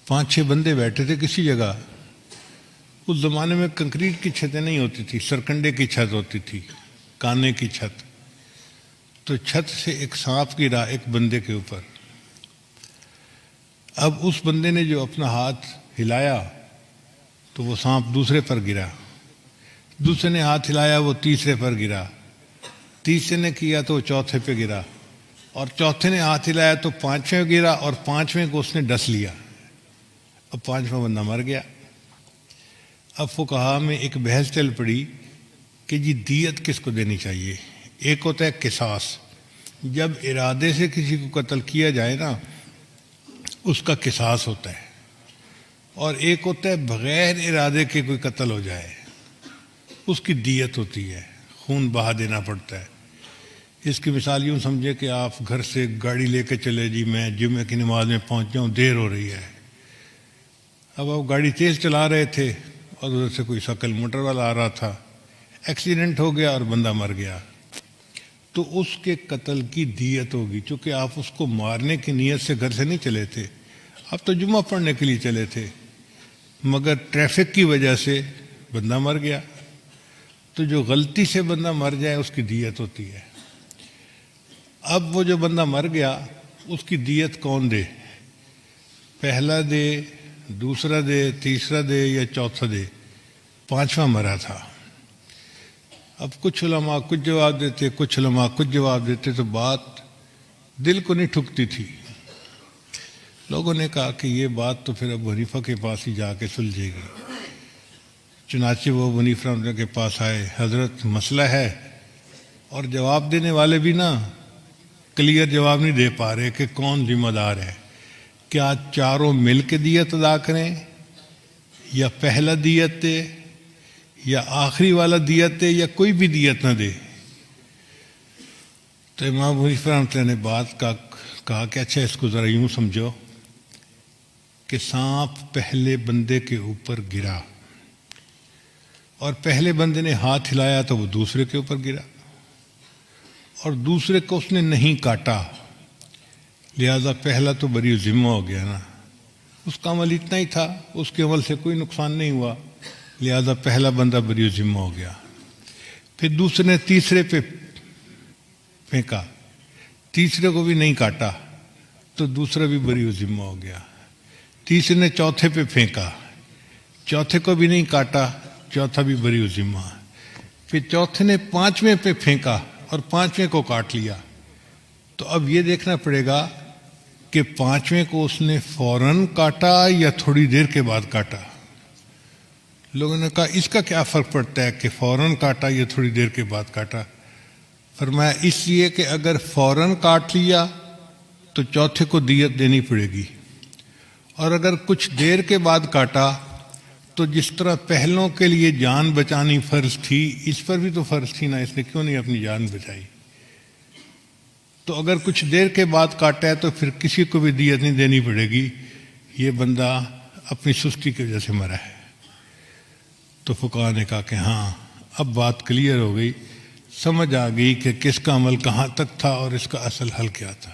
5-6 بندے بیٹھے تھے کسی جگہ. اس زمانے میں کنکریٹ کی چھتیں نہیں ہوتی تھی، سرکنڈے کی چھت ہوتی تھی، کانے کی چھت. تو چھت سے ایک سانپ گرا ایک بندے کے اوپر. اب اس بندے نے جو اپنا ہاتھ ہلایا تو وہ سانپ دوسرے پر گرا، دوسرے نے ہاتھ ہلایا وہ تیسرے پر گرا، تیسرے نے کیا تو وہ چوتھے پہ گرا، اور چوتھے نے ہاتھ ہلایا تو 5ویں گرا، اور 5ویں کو اس نے ڈس لیا. اب 5واں بندہ مر گیا. اب فقہا میں ایک بحث چل پڑی کہ جی دیت کس کو دینی چاہیے. ایک ہوتا ہے قصاص، جب ارادے سے کسی کو قتل کیا جائے نا اس کا قصاص ہوتا ہے، اور ایک ہوتا ہے بغیر ارادے کے کوئی قتل ہو جائے اس کی دیت ہوتی ہے، خون بہا دینا پڑتا ہے. اس کی مثال یوں سمجھے کہ آپ گھر سے گاڑی لے کے چلے، جی میں جمعہ کی نماز میں پہنچ جاؤں، دیر ہو رہی ہے. اب آپ گاڑی تیز چلا رہے تھے اور ادھر سے کوئی سائیکل موٹر والا آ رہا تھا، ایکسیڈنٹ ہو گیا اور بندہ مر گیا، تو اس کے قتل کی دیت ہوگی. چونکہ آپ اس کو مارنے کی نیت سے گھر سے نہیں چلے تھے، آپ تو جمعہ پڑھنے کے لیے چلے تھے، مگر ٹریفک کی وجہ سے بندہ مر گیا. تو جو غلطی سے بندہ مر جائے اس کی دیت ہوتی ہے. اب وہ جو بندہ مر گیا اس کی دیت کون دے؟ پہلا دے، دوسرا دے، تیسرا دے یا چوتھا دے؟ 5واں مرا تھا. اب کچھ علماء کچھ جواب دیتے، کچھ علماء کچھ جواب دیتے، تو بات دل کو نہیں ٹھکتی تھی. لوگوں نے کہا کہ یہ بات تو پھر ابو حنیفہ کے پاس ہی جا کے سلجھے گی. چنانچہ وہ ابو حنیفہ رحمۃ اللہ کے پاس آئے، حضرت مسئلہ ہے، اور جواب دینے والے بھی نا کلیئر جواب نہیں دے پا رہے کہ کون ذمہ دار ہے. کیا چاروں مل کے دیت ادا کریں، یا پہلا دیت دے، یا آخری والا دیت دے، یا کوئی بھی دیت نہ دے؟ تو امام ابو حنیفہ رحمۃ اللہ نے بات کہا کہ اچھا اس کو ذرا یوں سمجھو کہ سانپ پہلے بندے کے اوپر گرا، اور پہلے بندے نے ہاتھ ہلایا تو وہ دوسرے کے اوپر گرا، اور دوسرے کو اس نے نہیں کاٹا، لہذا پہلا تو بری ذمہ ہو گیا نا. اس کا عمل اتنا ہی تھا، اس کے عمل سے کوئی نقصان نہیں ہوا، لہذا پہلا بندہ بری ذمہ ہو گیا. پھر دوسرے نے تیسرے پہ پھینکا، تیسرے کو بھی نہیں کاٹا تو دوسرا بھی بری ذمہ ہو گیا. تیسرے نے چوتھے پہ پھینکا، چوتھے کو بھی نہیں کاٹا، چوتھا بھی بری ذمہ. پھر چوتھے نے 5ویں پہ پھینکا اور 5ویں کو کاٹ لیا. تو اب یہ دیکھنا پڑے گا کہ 5ویں کو اس نے فوراً کاٹا یا تھوڑی دیر کے بعد کاٹا. لوگوں نے کہا اس کا کیا فرق پڑتا ہے کہ فوراً کاٹا یا تھوڑی دیر کے بعد کاٹا؟ فرمایا اس لیے کہ اگر فوراً کاٹ لیا تو چوتھے کو دیت دینی پڑے گی، اور اگر کچھ دیر کے بعد کاٹا تو جس طرح پہلوں کے لیے جان بچانی فرض تھی اس پر بھی تو فرض تھی نا، اس نے کیوں نہیں اپنی جان بچائی؟ تو اگر کچھ دیر کے بعد کاٹا ہے تو پھر کسی کو بھی دیت نہیں دینی پڑے گی، یہ بندہ اپنی سستی کی وجہ سے مرا ہے. تو فقہا نے کہا کہ ہاں اب بات کلیئر ہو گئی، سمجھ آ گئی کہ کس کا عمل کہاں تک تھا اور اس کا اصل حل کیا تھا.